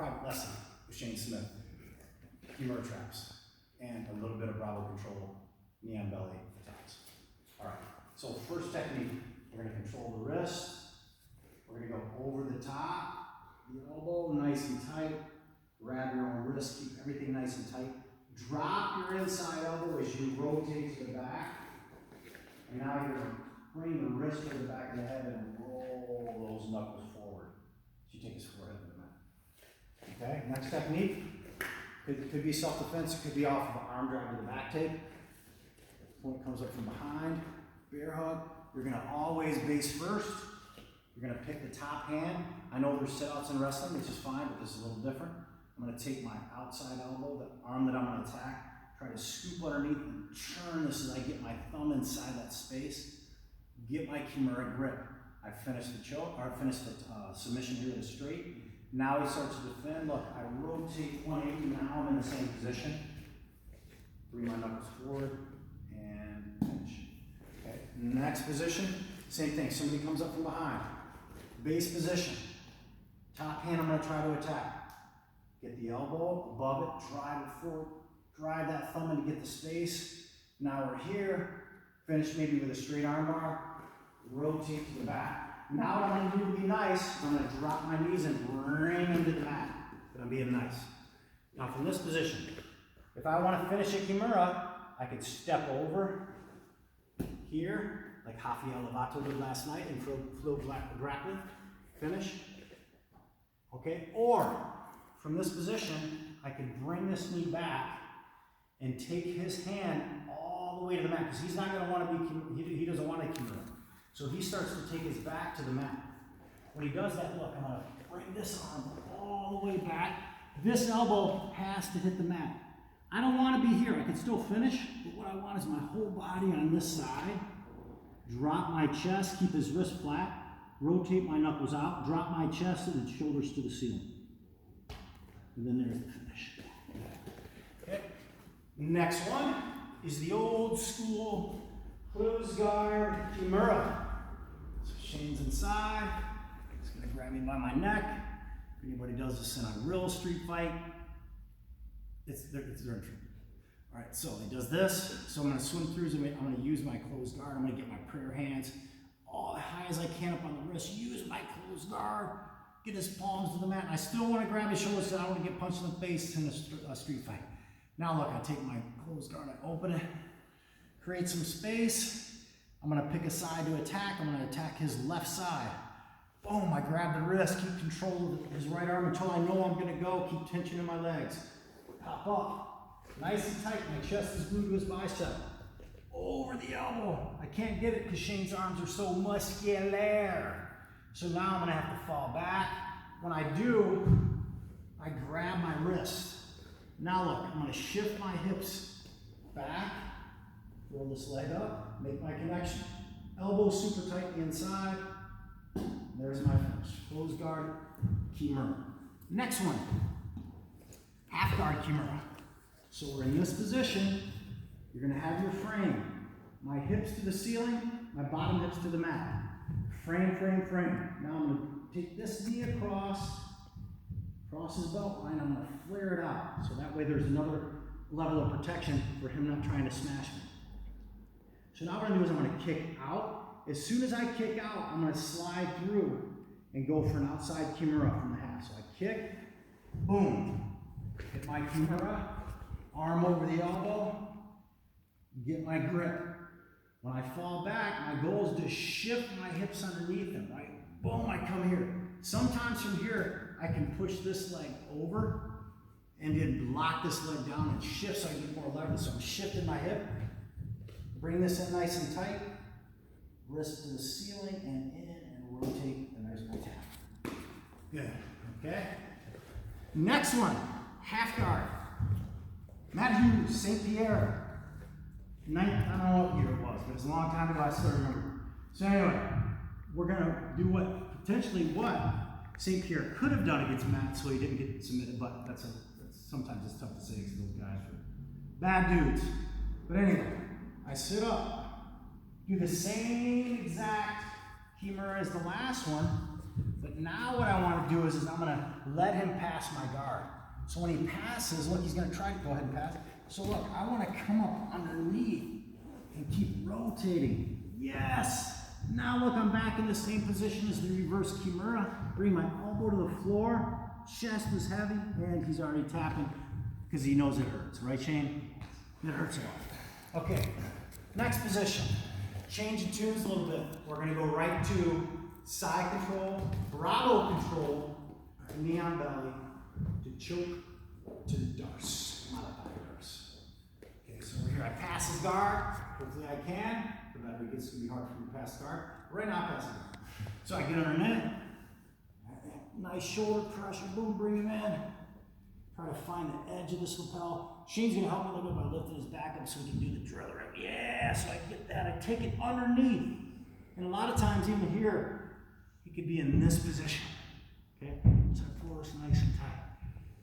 private lesson with Shane Smith, Kimura traps, and a little bit of Bravo control, knee on belly for tops. All right, so first technique, we're gonna control the wrist. We're gonna go over the top, the elbow nice and tight, grab your own wrist, keep everything nice and tight. Drop your inside elbow as you rotate to the back. And now you're gonna bring the wrist to the back of the head and roll those knuckles forward. So you take his forehead to the mat. Okay, next technique. Could be self-defense, it could be off of an arm drag to the back tape. Point comes up from behind, bear hug. You're gonna always base first. You're gonna pick the top hand. I know there's sit-outs in wrestling, which is fine, but this is a little different. I'm gonna take my outside elbow, the arm that I'm gonna attack, try to scoop underneath and turn this as I get my thumb inside that space. Get my Kimura grip. I finished the choke, or I finished the submission here to straight. Now he starts to defend. Look, I rotate 180, now I'm in the same position. Bring my knuckles forward and finish. Okay, next position, same thing. Somebody comes up from behind. Base position. Top hand I'm gonna try to attack. Get the elbow above it, drive it forward, drive that thumb in to get the space. Now we're here, finish maybe with a straight arm bar, rotate to the back. Now what I'm gonna do to be nice, I'm gonna drop my knees and bring them to the mat, but I'm being nice. Now from this position, if I wanna finish a Kimura, I could step over here, like Rafael Lovato did last night in flow grappling, finish. Okay, or from this position, I could bring this knee back and take his hand all the way to the mat, because he's not going to want to be, he doesn't want a Kimura. So he starts to take his back to the mat. When he does that, look, I'm going to bring this arm all the way back. This elbow has to hit the mat. I don't want to be here. I can still finish, but what I want is my whole body on this side. Drop my chest, keep his wrist flat, rotate my knuckles out, drop my chest and the shoulders to the ceiling. And then there's the finish. Okay. Next one is the old school close guard Kimura. So Shane's inside. He's going to grab me by my neck. If anybody does this in a real street fight, it's their intro. All right, so he does this. So I'm going to swim through. I'm going to use my closed guard. I'm going to get my prayer hands all as high as I can up on the wrist. Use my closed guard. Get his palms to the mat. And I still want to grab his shoulders because I don't want to get punched in the face in a street fight. Now look, I take my closed guard, I open it, create some space. I'm going to pick a side to attack. I'm going to attack his left side. Boom, I grab the wrist, keep control of his right arm until I know I'm going to go. Keep tension in my legs. Pop up. Nice and tight. My chest is glued to his bicep. Over the elbow. I can't get it because Shane's arms are so muscular. So now I'm going to have to fall back. When I do, I grab my wrist. Now look, I'm going to shift my hips back, roll this leg up, make my connection. Elbow super tight inside. There's my finish. Closed guard, Kimura. Next one, half guard Kimura. So we're in this position. You're going to have your frame. My hips to the ceiling, my bottom hips to the mat. Frame, frame, frame. Now I'm going to take this knee across his belt line. I'm going to flare it out. So that way there's another level of protection for him not trying to smash me. So now what I'm going to do is I'm going to kick out. As soon as I kick out, I'm going to slide through and go for an outside Kimura from the half. So I kick, boom, hit my Kimura, arm over the elbow, get my grip. When I fall back, my goal is to shift my hips underneath him, right? Boom, I come here. Sometimes from here, I can push this leg over and then lock this leg down and shift so I get more leverage. So I'm shifting my hip, bring this in nice and tight, wrist to the ceiling and in and rotate, and there's my tap. Good, okay? Next one, half guard. Matt Hughes, St. Pierre. I don't know what year it was, but it's a long time ago, I still remember. So anyway, we're gonna do what St. Pierre could have done against Matt, so he didn't get submitted, but sometimes it's tough to say because those guys are bad dudes. But anyway, I sit up, do the same exact Kimura as the last one, But now what I want to do is I'm going to let him pass my guard. So when he passes, look, he's going to try to go ahead and pass. So look, I want to come up underneath and keep rotating. Yes! Now look, I'm back in the same position as the reverse Kimura. Bring my elbow to the floor. Chest is heavy, and he's already tapping because he knows it hurts. Right, Shane? It hurts a lot. Okay, next position. Change the tunes a little bit. We're going to go right to side control, bravo control, knee on belly, to choke, to darce, modified darce. Okay, so we're here. I pass his guard. Hopefully I can. But it's going to be hard for me to pass guard. Right now, I pass the guard. So I get underneath. Nice shoulder pressure. Boom, bring him in. Try to find the edge of this lapel. Shane's going to help me a little bit by lifting his back up so we can do the drill. Right? Yeah, so I get that. I take it underneath. And a lot of times, even here, he could be in this position. Okay? So I pull this nice and tight.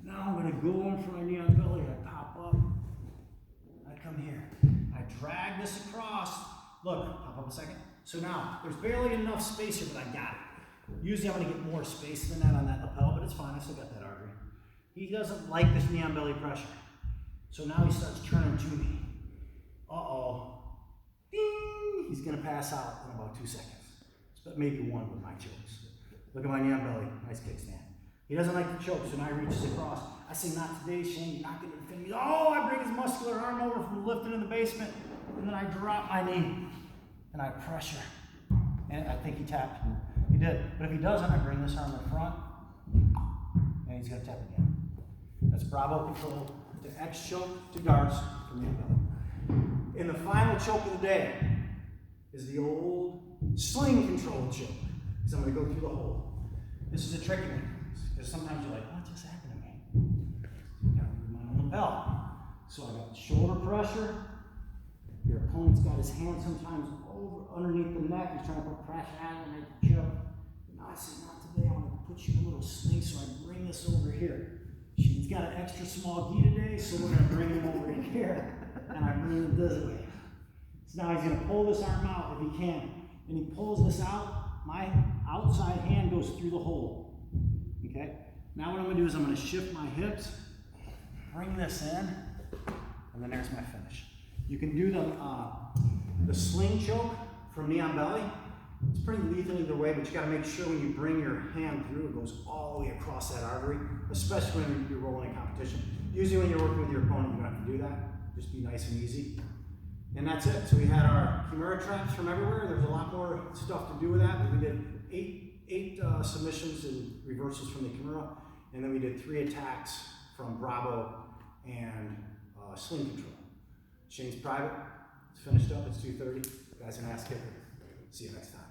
Now I'm going to go in for my knee on belly. I pop up. I come here. I drag this across. Look, pop up a second. So now, there's barely enough space here, but I got it. Usually I'm going to get more space than that on that lapel, but it's fine. I still got that artery. He doesn't like this knee on belly pressure. So now he starts turning to me. Uh-oh. Ding! He's going to pass out in about 2 seconds. But maybe one with my chokes. Look at my knee on belly. Nice kickstand. He doesn't like the choke, so now he reaches across. I say, not today, Shane. You're not going to defend me. Oh, I bring his muscular arm over from lifting in the basement. And then I drop my knee. And I pressure. And I think he tapped. He did. But if he doesn't, I bring this arm in front. And he's going to tap again. That's bravo control to X choke to darts from the belly. And the final choke of the day is the old sling control choke. Because I'm going to go through the hole. This is a tricky one. Because sometimes you're like, what just happened to me? I got to move my own lapel. So I got shoulder pressure. Your opponent's got his hand sometimes over underneath the neck. He's trying to put pressure on it and make the choke. Now I say, not today. I want to put you in a little sling, so I bring this over here. She's got an extra small gi today, so we're going to bring him over here. And I bring him this way. So now he's going to pull this arm out if he can. And he pulls this out. My outside hand goes through the hole. Okay? Now what I'm going to do is I'm going to shift my hips, bring this in, and then there's my finish. You can do the sling choke from knee on belly. It's pretty lethal either way, but you got to make sure when you bring your hand through, it goes all the way across that artery, especially when you're rolling in competition. Usually when you're working with your opponent, you don't have to do that. Just be nice and easy. And that's it. So we had our Kimura traps from everywhere. There's a lot more stuff to do with that, but we did eight submissions and reversals from the Kimura, and then we did 3 attacks from Bravo and sling control. Shane's private. It's finished up. It's 2:30. Guys, an ass kicker. See you next time.